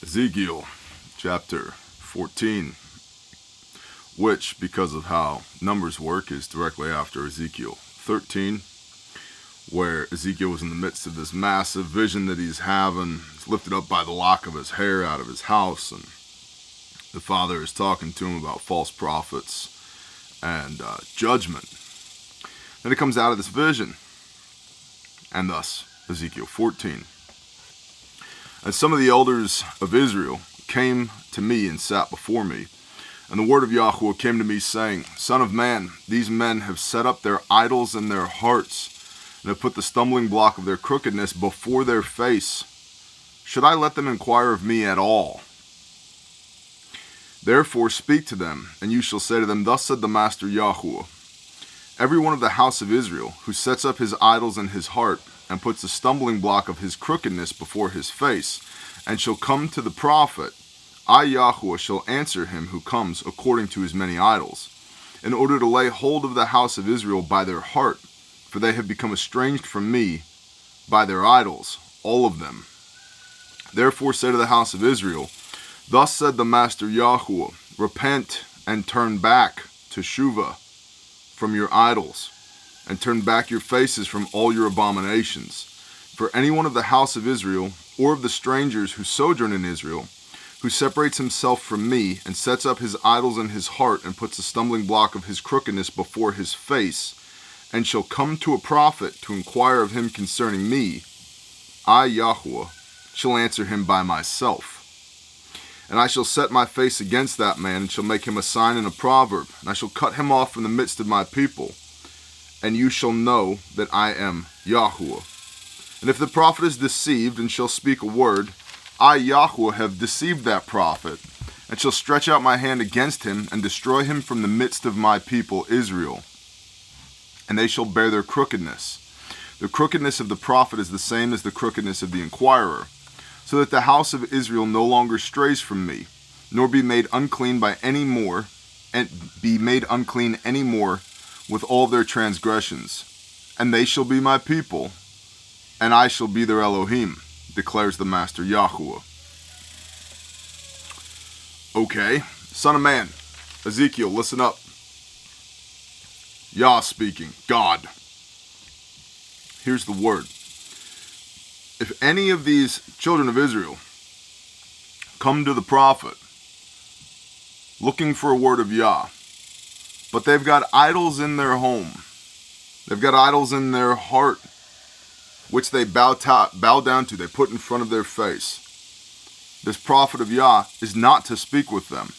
Ezekiel chapter 14, which, because of how numbers work, is directly after Ezekiel 13, where Ezekiel was in the midst of this massive vision that he's having. He's lifted up by the lock of his hair out of his house, and the Father is talking to him about false prophets and judgment. Then he comes out of this vision, and thus Ezekiel 14. And some of the elders of Israel came to me and sat before me. And the word of Yahweh came to me, saying, Son of man, these men have set up their idols in their hearts, and have put the stumbling block of their crookedness before their face. Should I let them inquire of me at all? Therefore speak to them, and you shall say to them, Thus said the Master Yahweh, every one of the house of Israel, who sets up his idols in his heart, and puts the stumbling block of his crookedness before his face, and shall come to the prophet, I Yahweh shall answer him who comes according to his many idols, in order to lay hold of the house of Israel by their heart, for they have become estranged from me by their idols, all of them. Therefore say to the house of Israel, Thus said the Master Yahweh, repent and turn back to Shuvah from your idols, and turn back your faces from all your abominations. For any one of the house of Israel, or of the strangers who sojourn in Israel, who separates himself from me, and sets up his idols in his heart, and puts the stumbling block of his crookedness before his face, and shall come to a prophet to inquire of him concerning me, I, Yahweh, shall answer him by myself. And I shall set my face against that man, and shall make him a sign and a proverb, and I shall cut him off from the midst of my people, and you shall know that I am Yahweh. And if the prophet is deceived and shall speak a word, I, Yahweh, have deceived that prophet, and shall stretch out my hand against him, and destroy him from the midst of my people Israel. And they shall bear their crookedness. The crookedness of the prophet is the same as the crookedness of the inquirer, so that the house of Israel no longer strays from me, nor be made unclean by any more, and be made unclean any more with all their transgressions. And they shall be my people, and I shall be their Elohim, declares the Master Yahweh. Okay, son of man, Ezekiel, listen up. Yah speaking, God. Here's the word. If any of these children of Israel come to the prophet looking for a word of Yah, but they've got idols in their home, they've got idols in their heart, which they bow down to, they put in front of their face, this prophet of Yah is not to speak with them.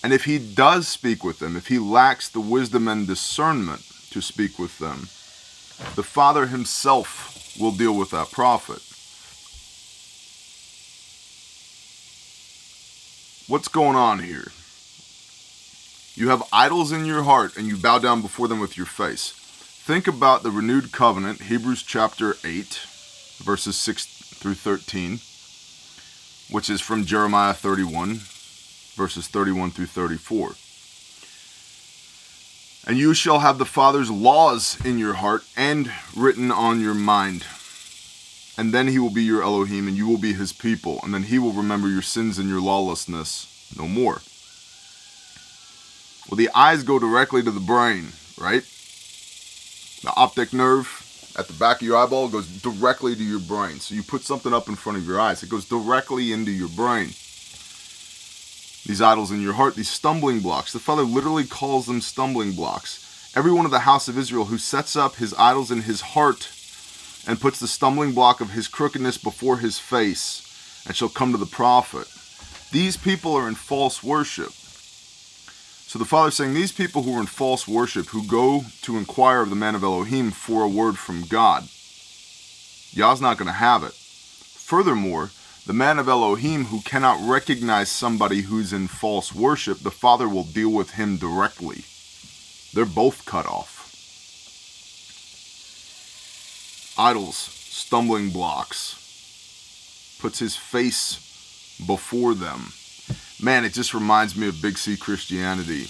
And if he does speak with them, if he lacks the wisdom and discernment to speak with them, the Father himself will deal with that prophet. What's going on here? You have idols in your heart and you bow down before them with your face. Think about the renewed covenant, Hebrews chapter 8, verses 6 through 13, which is from Jeremiah 31, verses 31 through 34. And you shall have the Father's laws in your heart and written on your mind. And then he will be your Elohim, and you will be his people. And then he will remember your sins and your lawlessness no more. Well, the eyes go directly to the brain, right? The optic nerve at the back of your eyeball goes directly to your brain. So you put something up in front of your eyes, it goes directly into your brain. These idols in your heart, these stumbling blocks. The Father literally calls them stumbling blocks. Every one of the house of Israel who sets up his idols in his heart and puts the stumbling block of his crookedness before his face, and shall come to the prophet. These people are in false worship. So the Father's saying, these people who are in false worship, who go to inquire of the man of Elohim for a word from God, Yah's not going to have it. Furthermore, the man of Elohim who cannot recognize somebody who's in false worship, the Father will deal with him directly. They're both cut off. Idols, stumbling blocks, puts his face before them. Man, it just reminds me of Big C Christianity.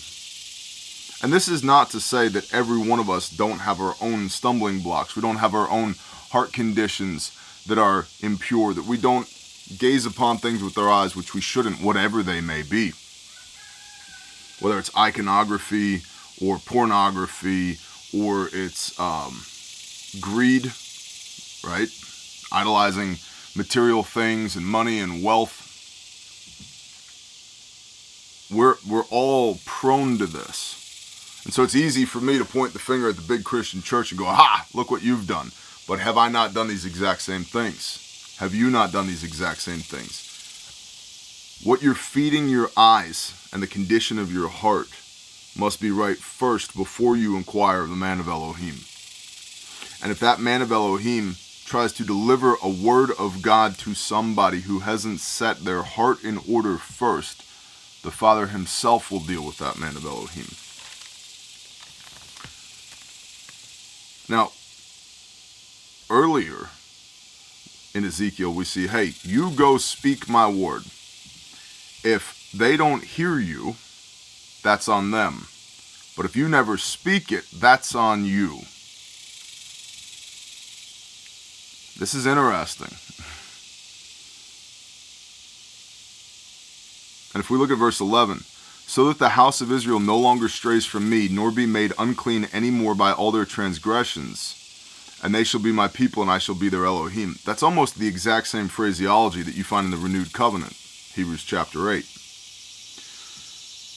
And this is not to say that every one of us don't have our own stumbling blocks. We don't have our own heart conditions that are impure, that we don't gaze upon things with our eyes which we shouldn't, whatever they may be. Whether it's iconography or pornography or it's greed, right? Idolizing material things and money and wealth. We're all prone to this. And so it's easy for me to point the finger at the big Christian church and go, "Ha, look what you've done." But have I not done these exact same things? Have you not done these exact same things? What you're feeding your eyes and the condition of your heart must be right first before you inquire of the man of Elohim. And if that man of Elohim tries to deliver a word of God to somebody who hasn't set their heart in order first, the Father himself will deal with that man of Elohim. Now, earlier in Ezekiel, we see, hey, you go speak my word. If they don't hear you, that's on them. But if you never speak it, that's on you. This is interesting. And if we look at verse 11, so that the house of Israel no longer strays from me, nor be made unclean any more by all their transgressions, and they shall be my people, and I shall be their Elohim. That's almost the exact same phraseology that you find in the renewed covenant, Hebrews chapter 8.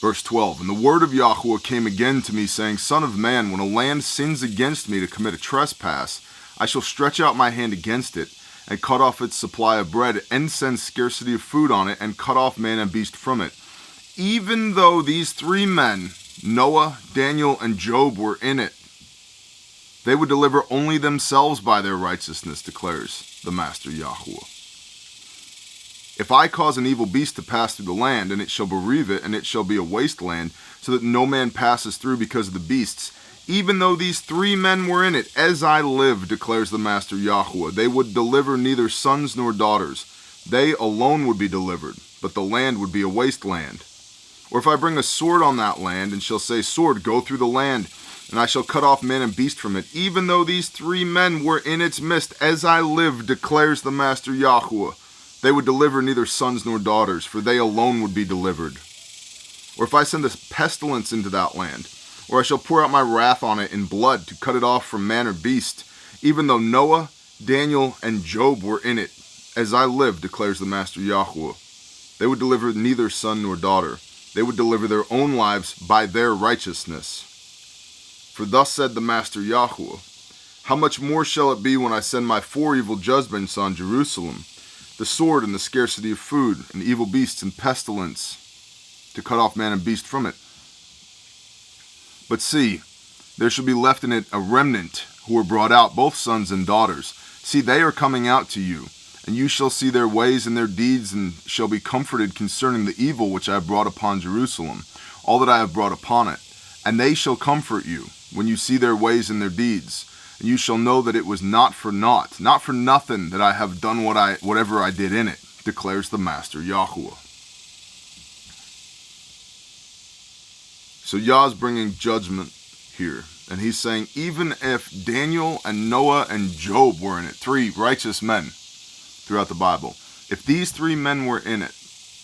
Verse 12, and the word of Yahweh came again to me, saying, Son of man, when a land sins against me to commit a trespass, I shall stretch out my hand against it, and cut off its supply of bread, and send scarcity of food on it, and cut off man and beast from it. Even though these three men, Noah, Daniel, and Job, were in it, they would deliver only themselves by their righteousness, declares the Master Yahweh. If I cause an evil beast to pass through the land, and it shall bereave it, and it shall be a wasteland, so that no man passes through because of the beasts, even though these three men were in it, as I live, declares the Master Yahweh, they would deliver neither sons nor daughters. They alone would be delivered, but the land would be a wasteland. Or if I bring a sword on that land, and shall say, Sword, go through the land, and I shall cut off man and beast from it, even though these three men were in its midst, as I live, declares the Master Yahweh, they would deliver neither sons nor daughters, for they alone would be delivered. Or if I send a pestilence into that land, or I shall pour out my wrath on it in blood to cut it off from man or beast, even though Noah, Daniel, and Job were in it, as I live, declares the Master Yahweh, they would deliver neither son nor daughter. They would deliver their own lives by their righteousness. For thus said the Master Yahweh, how much more shall it be when I send my four evil judgments on Jerusalem, the sword and the scarcity of food, and evil beasts and pestilence, to cut off man and beast from it. But see, there shall be left in it a remnant who are brought out, both sons and daughters. See, they are coming out to you, and you shall see their ways and their deeds, and shall be comforted concerning the evil which I have brought upon Jerusalem, all that I have brought upon it. And they shall comfort you when you see their ways and their deeds. And you shall know that it was not for naught, not for nothing, that I have done whatever I did in it, declares the Master Yahweh. So Yah's bringing judgment here. And he's saying, even if Daniel and Noah and Job were in it, three righteous men throughout the Bible, if these three men were in it,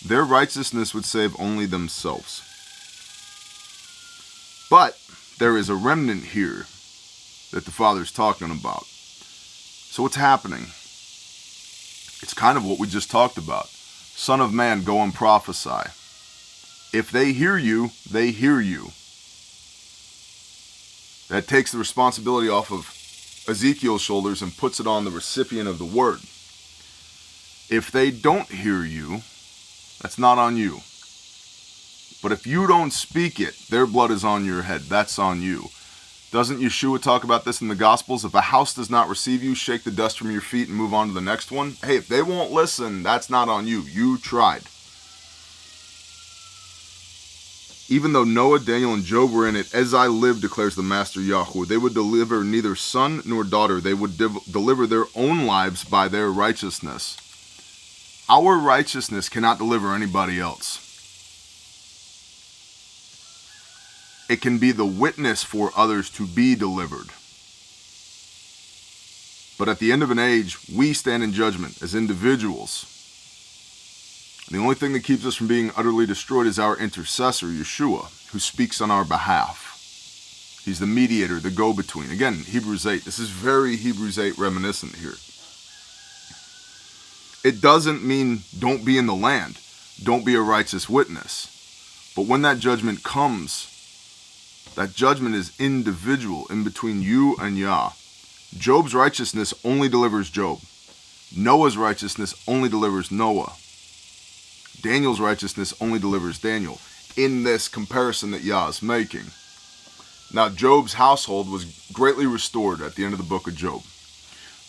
their righteousness would save only themselves. But there is a remnant here that the Father's talking about. So what's happening? It's kind of what we just talked about. Son of man, go and prophesy. If they hear you, they hear you. That takes the responsibility off of Ezekiel's shoulders and puts it on the recipient of the word. If they don't hear you, that's not on you. But if you don't speak it, their blood is on your head. That's on you. Doesn't Yeshua talk about this in the Gospels? If a house does not receive you, shake the dust from your feet and move on to the next one. Hey, if they won't listen, that's not on you. You tried. Even though Noah, Daniel, and Job were in it, as I live, declares the Master Yahweh, they would deliver neither son nor daughter. They would deliver their own lives by their righteousness. Our righteousness cannot deliver anybody else. It can be the witness for others to be delivered. But at the end of an age, we stand in judgment as individuals. The only thing that keeps us from being utterly destroyed is our intercessor, Yeshua, who speaks on our behalf. He's the mediator, the go-between. Again, Hebrews 8. This is very Hebrews 8 reminiscent here. It doesn't mean don't be in the land. Don't be a righteous witness. But when that judgment comes, that judgment is individual in between you and Yah. Job's righteousness only delivers Job. Noah's righteousness only delivers Noah. Daniel's righteousness only delivers Daniel in this comparison that Yah is making. Now, Job's household was greatly restored at the end of the book of Job.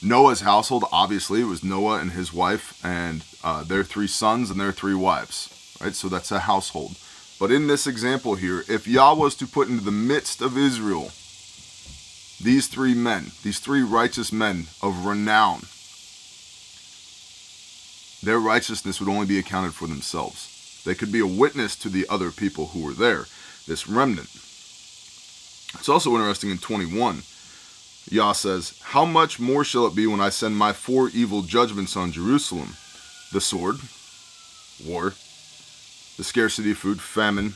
Noah's household, obviously, it was Noah and his wife and their 3 sons and their 3 wives. Right? So that's a household. But in this example here, if Yah was to put into the midst of Israel these 3 men, these 3 righteous men of renown, their righteousness would only be accounted for themselves. They could be a witness to the other people who were there, this remnant. It's also interesting in 21, Yah says, how much more shall it be when I send my 4 evil judgments on Jerusalem? The sword, war, the scarcity of food, famine,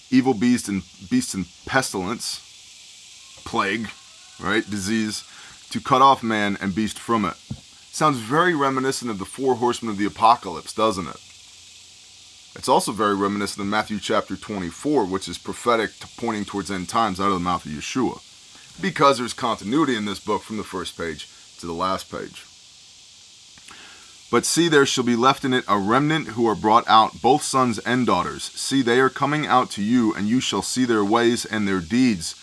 evil beasts and pestilence, plague, right, disease, to cut off man and beast from it. Sounds very reminiscent of the 4 horsemen of the apocalypse, doesn't it? It's also very reminiscent of Matthew chapter 24, which is prophetic, pointing towards end times out of the mouth of Yeshua. Because there's continuity in this book from the first page to the last page. But see, there shall be left in it a remnant who are brought out, both sons and daughters. See, they are coming out to you, and you shall see their ways and their deeds,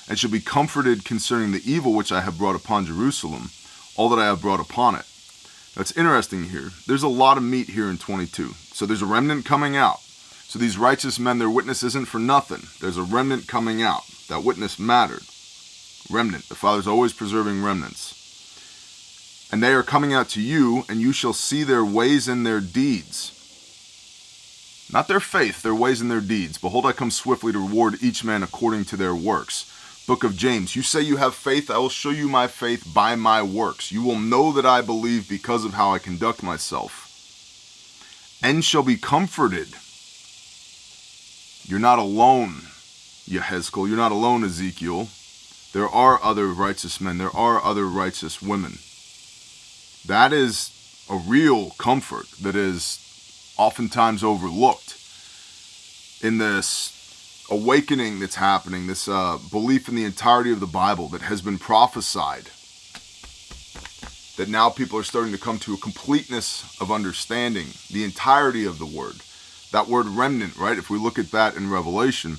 and shall be comforted concerning the evil which I have brought upon Jerusalem, all that I have brought upon it. That's interesting here. There's a lot of meat here in 22. So there's a remnant coming out. So these righteous men, their witness isn't for nothing. There's a remnant coming out. That witness mattered. Remnant. The Father's always preserving remnants. And they are coming out to you, and you shall see their ways and their deeds. Not their faith, their ways and their deeds. Behold, I come swiftly to reward each man according to their works. Book of James, you say you have faith, I will show you my faith by my works. You will know that I believe because of how I conduct myself. And shall be comforted. You're not alone, Yehezkel. You're not alone, Ezekiel. There are other righteous men. There are other righteous women. That is a real comfort that is oftentimes overlooked in this awakening that's happening, this belief in the entirety of the Bible that has been prophesied, that now people are starting to come to a completeness of understanding the entirety of the word. That word remnant, right? If we look at that in Revelation,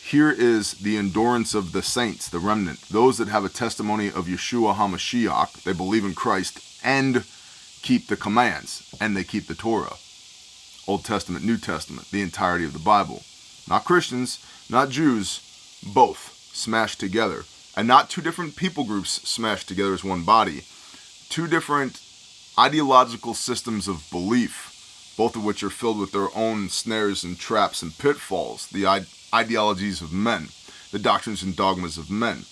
here is the endurance of the saints, the remnant, those that have a testimony of Yeshua HaMashiach, they believe in Christ and keep the commands, and they keep the Torah. Old Testament, New Testament, the entirety of the Bible. Not Christians, not Jews, both smashed together. And not 2 different people groups smashed together as one body. 2 different ideological systems of belief, both of which are filled with their own snares and traps and pitfalls, the ideologies of men, the doctrines and dogmas of men.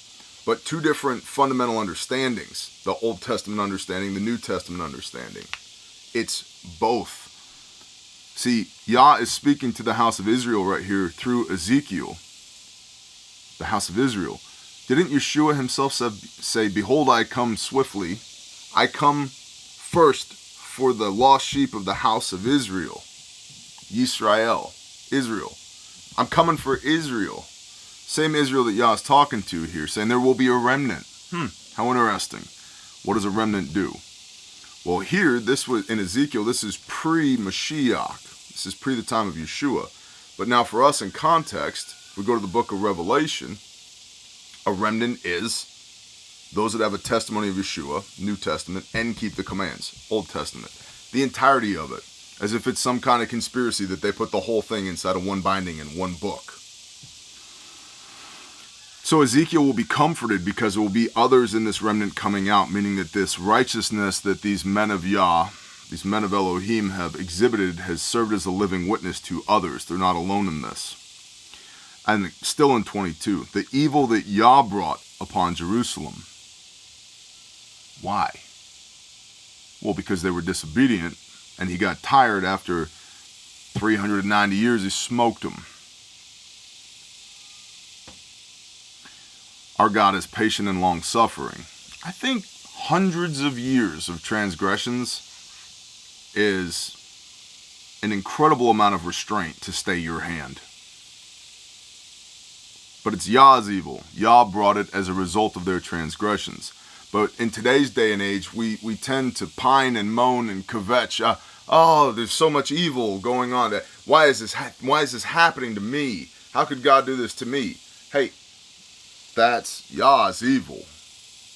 But 2 different fundamental understandings, the Old Testament understanding, the New Testament understanding. It's both. See, Yah is speaking to the house of Israel right here through Ezekiel, the house of Israel. Didn't Yeshua himself say, behold, I come swiftly. I come first for the lost sheep of the house of Israel. Yisrael, Israel. I'm coming for Israel. Same Israel that Yah is talking to here, saying there will be a remnant. How interesting. What does a remnant do? Well, here, this was in Ezekiel, this is pre-Mashiach. This is pre the time of Yeshua. But now for us in context, we go to the book of Revelation. A remnant is those that have a testimony of Yeshua, New Testament, and keep the commands, Old Testament. The entirety of it, as if it's some kind of conspiracy that they put the whole thing inside of one binding in one book. So Ezekiel will be comforted because there will be others in this remnant coming out, meaning that this righteousness that these men of Yah, these men of Elohim have exhibited has served as a living witness to others. They're not alone in this. And still in 22, the evil that Yah brought upon Jerusalem. Why? Well, because they were disobedient, and he got tired after 390 years, he smoked them. Our God is patient and long-suffering. I think hundreds of years of transgressions is an incredible amount of restraint to stay your hand. But it's Yah's evil. Yah brought it as a result of their transgressions. But in today's day and age, we tend to pine and moan and kvetch. Oh, there's so much evil going on. Why is this happening to me? How could God do this to me? Hey, that's Yah's evil.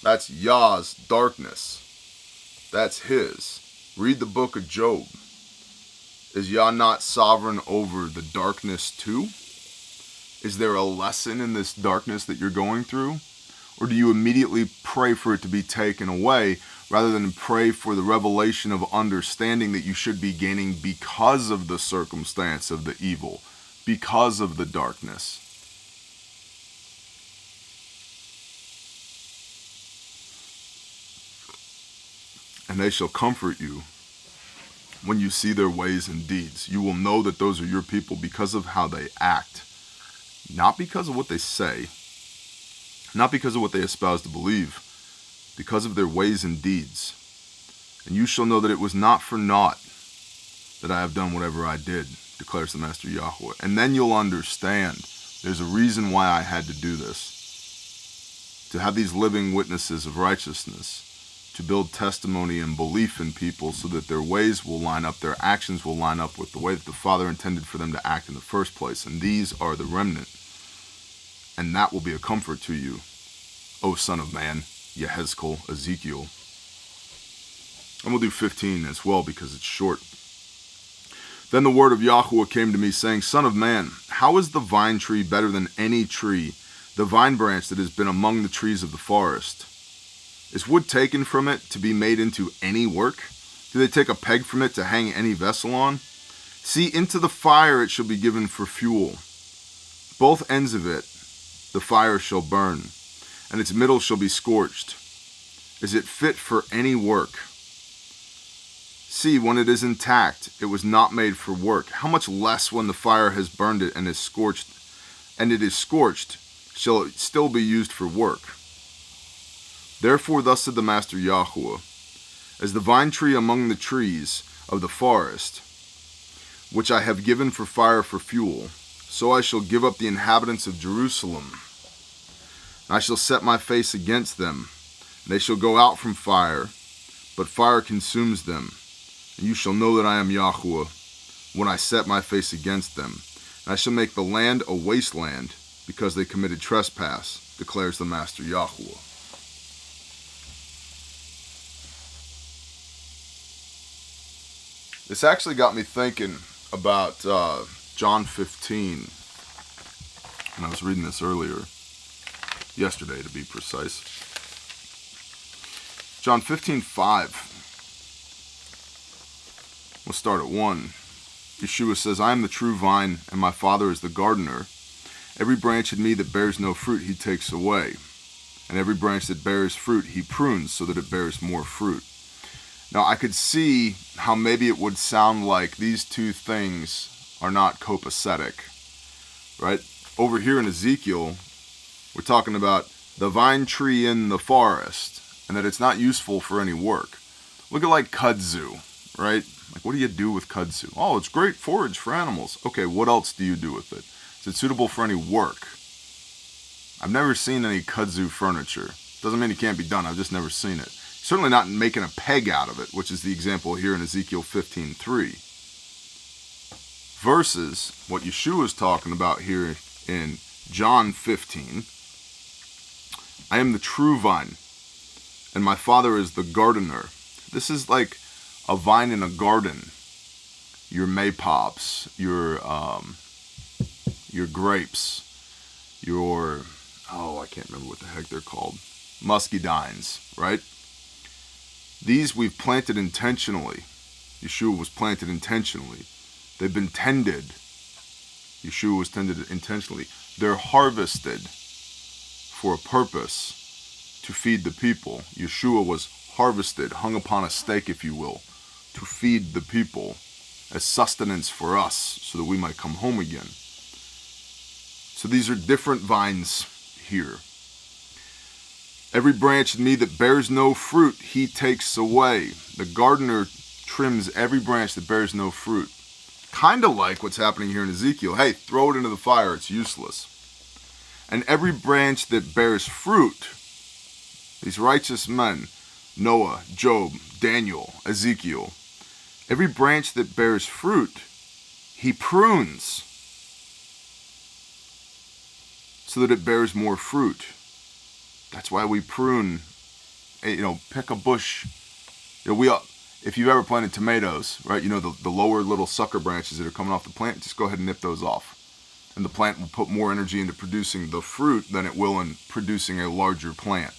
That's Yah's darkness. That's his. Read the book of Job. Is Yah not sovereign over the darkness too? Is there a lesson in this darkness that you're going through? Or do you immediately pray for it to be taken away rather than pray for the revelation of understanding that you should be gaining because of the circumstance of the evil, because of the darkness? And they shall comfort you when you see their ways and deeds. You will know that those are your people because of how they act. Not because of what they say, not because of what they espouse to believe, because of their ways and deeds. And you shall know that it was not for naught that I have done whatever I did, declares the Master Yahweh. And then you'll understand there's a reason why I had to do this. To have these living witnesses of righteousness, to build testimony and belief in people so that their ways will line up, their actions will line up with the way that the Father intended for them to act in the first place. And these are the remnant. And that will be a comfort to you, O son of man, Yehezkel, Ezekiel. And we'll do 15 as well because it's short. Then the word of Yahweh came to me, saying, Son of man, how is the vine tree better than any tree, the vine branch that has been among the trees of the forest? Is wood taken from it to be made into any work? Do they take a peg from it to hang any vessel on? See, into the fire it shall be given for fuel. Both ends of it the fire shall burn, and its middle shall be scorched. Is it fit for any work? See, when it is intact, it was not made for work. How much less when the fire has burned it and is scorched, shall it still be used for work? Therefore thus said the Master Yahweh, as the vine tree among the trees of the forest, which I have given for fire for fuel, so I shall give up the inhabitants of Jerusalem. And I shall set my face against them. And they shall go out from fire, but fire consumes them. And you shall know that I am Yahweh when I set my face against them. And I shall make the land a wasteland, because they committed trespass, declares the Master Yahweh. This actually got me thinking about John 15. And I was reading this earlier, yesterday to be precise. John 15:5. We'll start at 1. Yeshua says, I am the true vine, and my Father is the gardener. Every branch in me that bears no fruit he takes away. And every branch that bears fruit he prunes so that it bears more fruit. Now I could see how maybe it would sound like these two things are not copacetic, right? Over here in Ezekiel, we're talking about the vine tree in the forest and that it's not useful for any work. Look at like kudzu, right? Like what do you do with kudzu? Oh, it's great forage for animals. Okay, what else do you do with it? Is it suitable for any work? I've never seen any kudzu furniture. Doesn't mean it can't be done, I've just never seen it. Certainly not making a peg out of it, which is the example here in Ezekiel 15:3. Versus what Yeshua is talking about here in John 15. I am the true vine, and my Father is the gardener. This is like a vine in a garden. Your maypops, your grapes, your, I can't remember what the heck they're called, muscadines, right? These we've planted intentionally. Yeshua was planted intentionally. They've been tended. Yeshua was tended intentionally. They're harvested for a purpose, to feed the people. Yeshua was harvested, hung upon a stake, if you will, to feed the people. as sustenance for us so that we might come home again. So these are different vines here. Every branch in me that bears no fruit, he takes away. The gardener trims every branch that bears no fruit. Kind of like what's happening here in Ezekiel. Hey, throw it into the fire, it's useless. And every branch that bears fruit, these righteous men, Noah, Job, Daniel, Ezekiel, every branch that bears fruit, he prunes so that it bears more fruit. That's why we prune, pick a bush. If you've ever planted tomatoes, right, the lower little sucker branches that are coming off the plant, just go ahead and nip those off. And the plant will put more energy into producing the fruit than it will in producing a larger plant.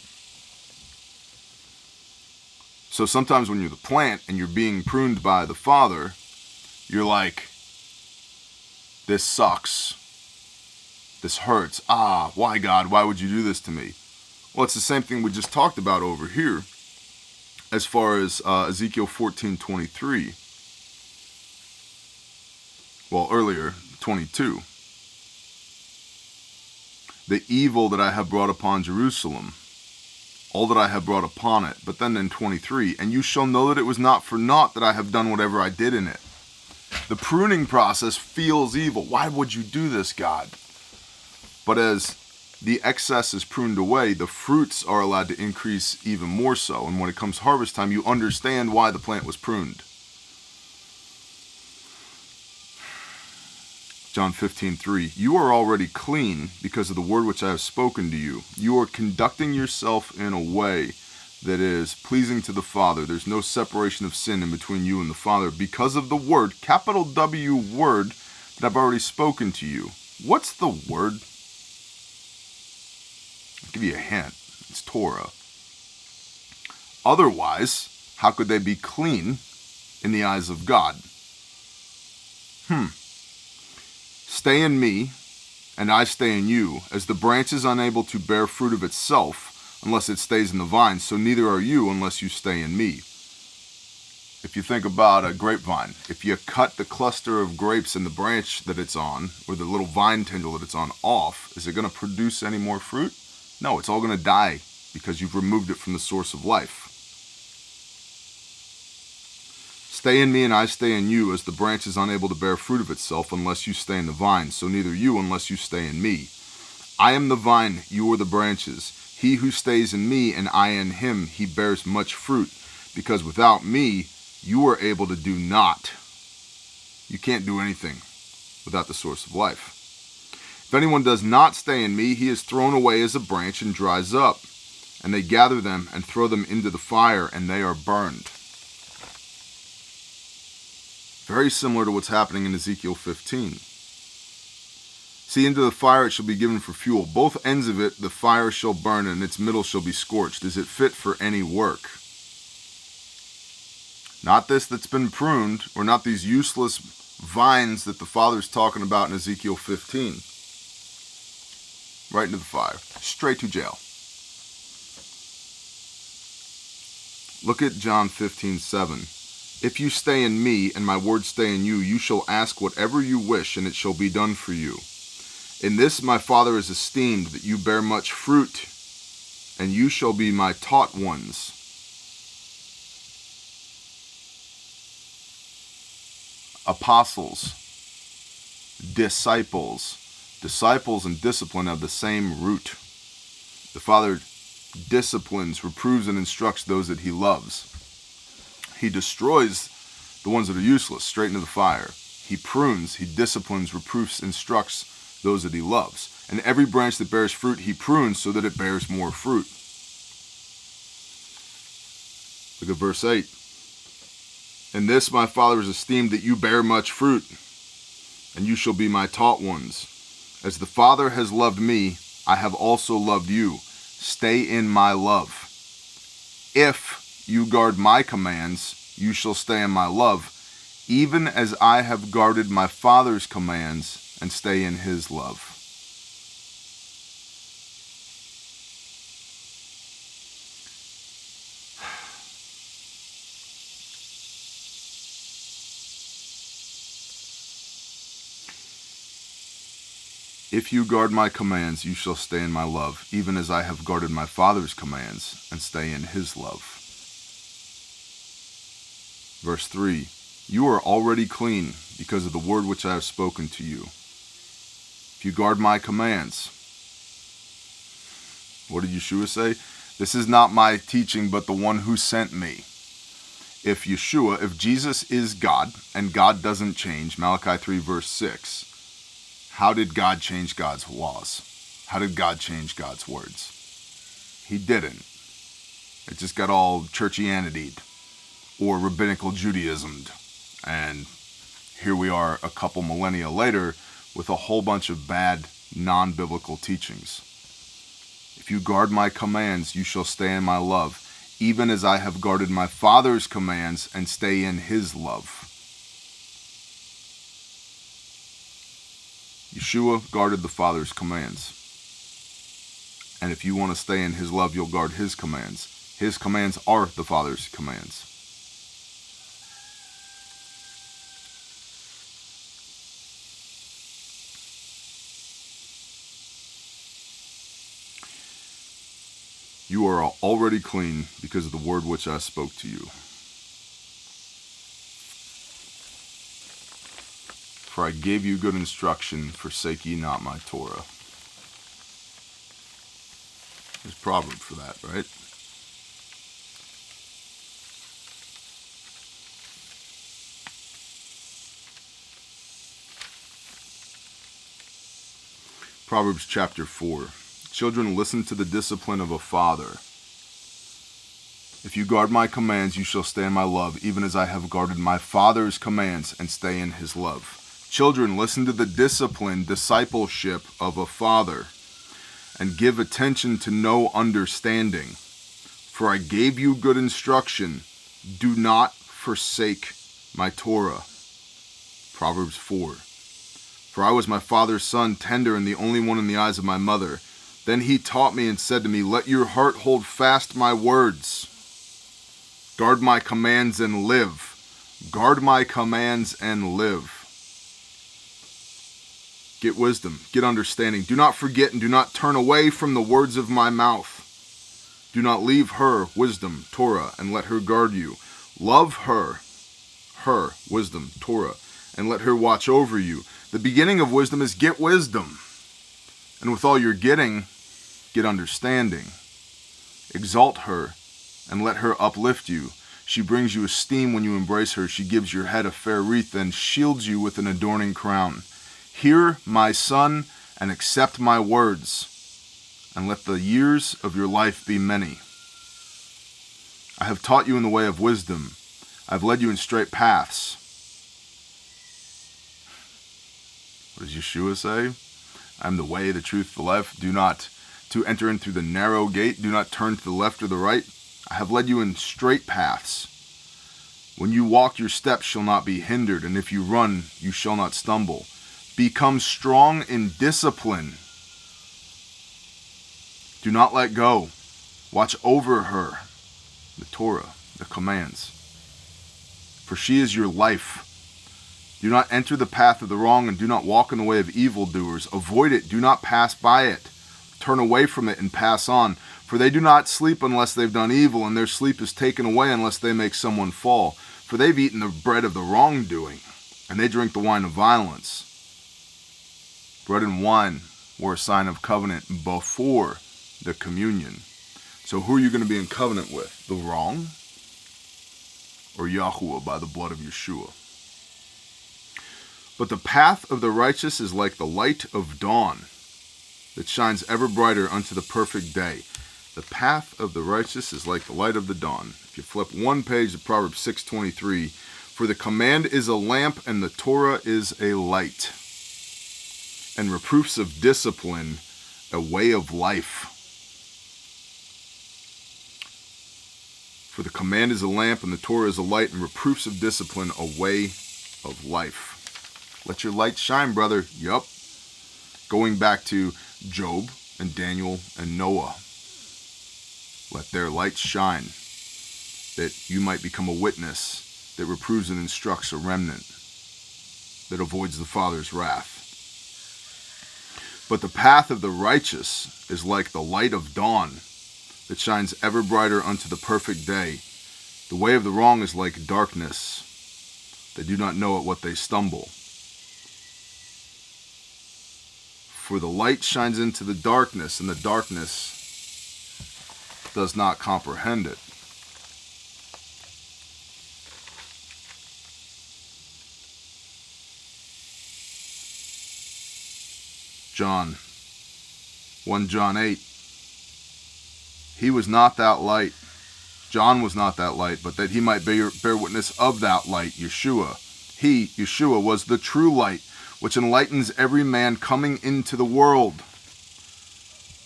So sometimes when you're the plant and you're being pruned by the Father, you're like, this sucks. This hurts. Why, God? Why would you do this to me? Well, it's the same thing we just talked about over here as far as Ezekiel 14:23. Well, earlier, 22. The evil that I have brought upon Jerusalem, all that I have brought upon it. But then in 23, and you shall know that it was not for naught that I have done whatever I did in it. The pruning process feels evil. Why would you do this, God? But as the excess is pruned away, the fruits are allowed to increase even more so. And when it comes harvest time, you understand why the plant was pruned. John 15:3, you are already clean because of the word which I have spoken to you. You are conducting yourself in a way that is pleasing to the Father. There's no separation of sin in between you and the Father because of the word, capital W word, that I've already spoken to you. What's the word? I'll give you a hint. It's Torah. Otherwise, how could they be clean in the eyes of God? Stay in me, and I stay in you. As the branch is unable to bear fruit of itself unless it stays in the vine, so neither are you unless you stay in me. If you think about a grapevine, if you cut the cluster of grapes in the branch that it's on, or the little vine tendril that it's on, off, is it going to produce any more fruit? No, it's all going to die because you've removed it from the source of life. Stay in me and I stay in you, as the branch is unable to bear fruit of itself unless you stay in the vine, so neither you unless you stay in me. I am the vine, you are the branches. He who stays in me and I in him, he bears much fruit, because without me you are able to do naught. You can't do anything without the source of life. If anyone does not stay in me, he is thrown away as a branch and dries up, and they gather them and throw them into the fire, and they are burned. Very similar to what's happening in Ezekiel 15. See, into the fire it shall be given for fuel. Both ends of it the fire shall burn, and its middle shall be scorched. Is it fit for any work? Not this that's been pruned, or not these useless vines that the Father's talking about in Ezekiel 15. Right into the fire. Straight to jail. Look at John 15:7. If you stay in me and my words stay in you, you shall ask whatever you wish, and it shall be done for you. In this my Father is esteemed, that you bear much fruit, and you shall be my taught ones. Apostles, disciples. Disciples and discipline have the same root. The Father disciplines, reproves, and instructs those that he loves. He destroys the ones that are useless, straight into the fire. He prunes, he disciplines, reproofs, instructs those that he loves. And every branch that bears fruit, he prunes so that it bears more fruit. Look at verse 8. In this my Father is esteemed, that you bear much fruit, and you shall be my taught ones. As the Father has loved me, I have also loved you. Stay in my love. If you guard my commands, you shall stay in my love, even as I have guarded my Father's commands and stay in his love. If you guard my commands, you shall stay in my love, even as I have guarded my Father's commands and stay in his love. Verse 3, you are already clean because of the word which I have spoken to you. If you guard my commands, what did Yeshua say? This is not my teaching, but the one who sent me. If Jesus is God, and God doesn't change, Malachi 3 verse 6, how did God change God's laws? How did God change God's words? He didn't. It just got all churchianitied or rabbinical Judaismed. And here we are a couple millennia later with a whole bunch of bad, non-biblical teachings. If you guard my commands, you shall stay in my love, even as I have guarded my Father's commands and stay in his love. Yeshua guarded the Father's commands. And if you want to stay in his love, you'll guard his commands. His commands are the Father's commands. You are already clean because of the word which I spoke to you. For I gave you good instruction, forsake ye not my Torah. There's a proverb for that, right? Proverbs chapter 4. Children, listen to the discipline of a father. If you guard my commands, you shall stay in my love, even as I have guarded my Father's commands and stay in his love. Children, listen to the discipleship of a father, and give attention to know understanding. For I gave you good instruction. Do not forsake my Torah. Proverbs 4. For I was my father's son, tender and the only one in the eyes of my mother. Then he taught me and said to me, let your heart hold fast my words. Guard my commands and live. Guard my commands and live. Get wisdom, get understanding. Do not forget and do not turn away from the words of my mouth. Do not leave her, wisdom, Torah, and let her guard you. Love her, wisdom, Torah, and let her watch over you. The beginning of wisdom is get wisdom. And with all you're getting, get understanding. Exalt her and let her uplift you. She brings you esteem when you embrace her. She gives your head a fair wreath and shields you with an adorning crown. Hear, my son, and accept my words, and let the years of your life be many. I have taught you in the way of wisdom. I have led you in straight paths. What does Yeshua say? I am the way, the truth, the life. Do not to enter in through the narrow gate. Do not turn to the left or the right. I have led you in straight paths. When you walk, your steps shall not be hindered, and if you run, you shall not stumble. Become strong in discipline. Do not let go. Watch over her, the Torah, the commands. For she is your life. Do not enter the path of the wrong, and do not walk in the way of evildoers. Avoid it. Do not pass by it. Turn away from it and pass on. For they do not sleep unless they've done evil, and their sleep is taken away unless they make someone fall. For they've eaten the bread of the wrongdoing, and they drink the wine of violence. Bread and wine were a sign of covenant before the communion. So who are you going to be in covenant with? The wrong? Or Yahuwah by the blood of Yeshua? But the path of the righteous is like the light of dawn that shines ever brighter unto the perfect day. The path of the righteous is like the light of the dawn. If you flip one page to Proverbs 6:23, for the command is a lamp and the Torah is a light, and reproofs of discipline a way of life. For the command is a lamp and the Torah is a light, and reproofs of discipline a way of life. Let your light shine, brother. Yup. Going back to Job and Daniel and Noah. Let their light shine, that you might become a witness that reproves and instructs a remnant, that avoids the Father's wrath. But the path of the righteous is like the light of dawn that shines ever brighter unto the perfect day. The way of the wrong is like darkness. They do not know at what they stumble. For the light shines into the darkness, and the darkness does not comprehend it. John 1 John 8. He was not that light. John was not that light, but that he might bear witness of that light, Yeshua. He, Yeshua, was the true light, which enlightens every man coming into the world.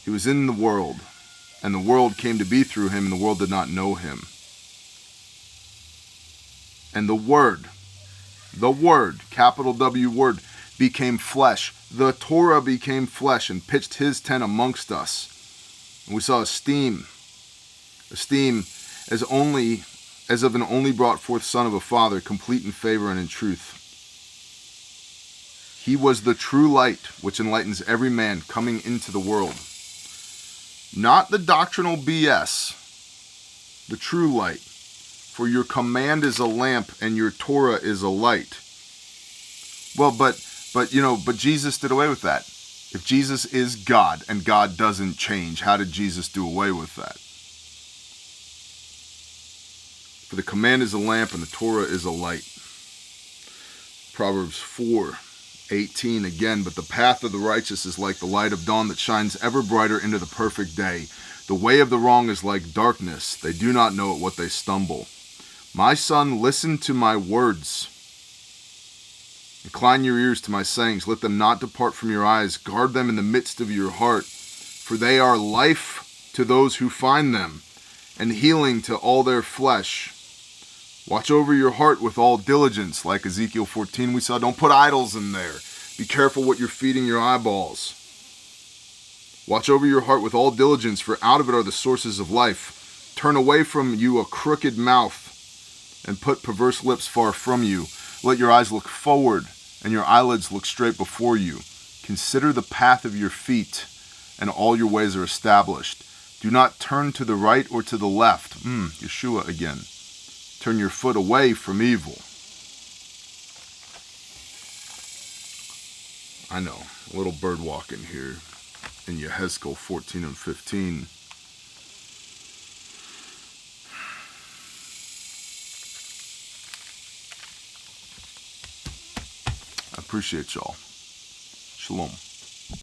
He was in the world, and the world came to be through him, and the world did not know him. And the Word, capital W Word, became flesh. The Torah became flesh and pitched his tent amongst us. And we saw esteem as of an only brought forth son of a father, complete in favor and in truth. He was the true light, which enlightens every man coming into the world. Not the doctrinal BS, the true light. For your command is a lamp and your Torah is a light. Well, but Jesus did away with that. If Jesus is God and God doesn't change, how did Jesus do away with that? For the command is a lamp and the Torah is a light. Proverbs 4:18 again, but the path of the righteous is like the light of dawn that shines ever brighter into the perfect day. The way of the wrong is like darkness. They do not know at what they stumble. My son, listen to my words. Incline your ears to my sayings. Let them not depart from your eyes. Guard them in the midst of your heart. For they are life to those who find them, and healing to all their flesh. Watch over your heart with all diligence. Like Ezekiel 14 we saw, don't put idols in there. Be careful what you're feeding your eyeballs. Watch over your heart with all diligence, for out of it are the sources of life. Turn away from you a crooked mouth, and put perverse lips far from you. Let your eyes look forward, and your eyelids look straight before you. Consider the path of your feet, and all your ways are established. Do not turn to the right or to the left. Yeshua again. Turn your foot away from evil. I know, a little bird walking here in Ezekiel 14 and 15. I appreciate y'all. Shalom.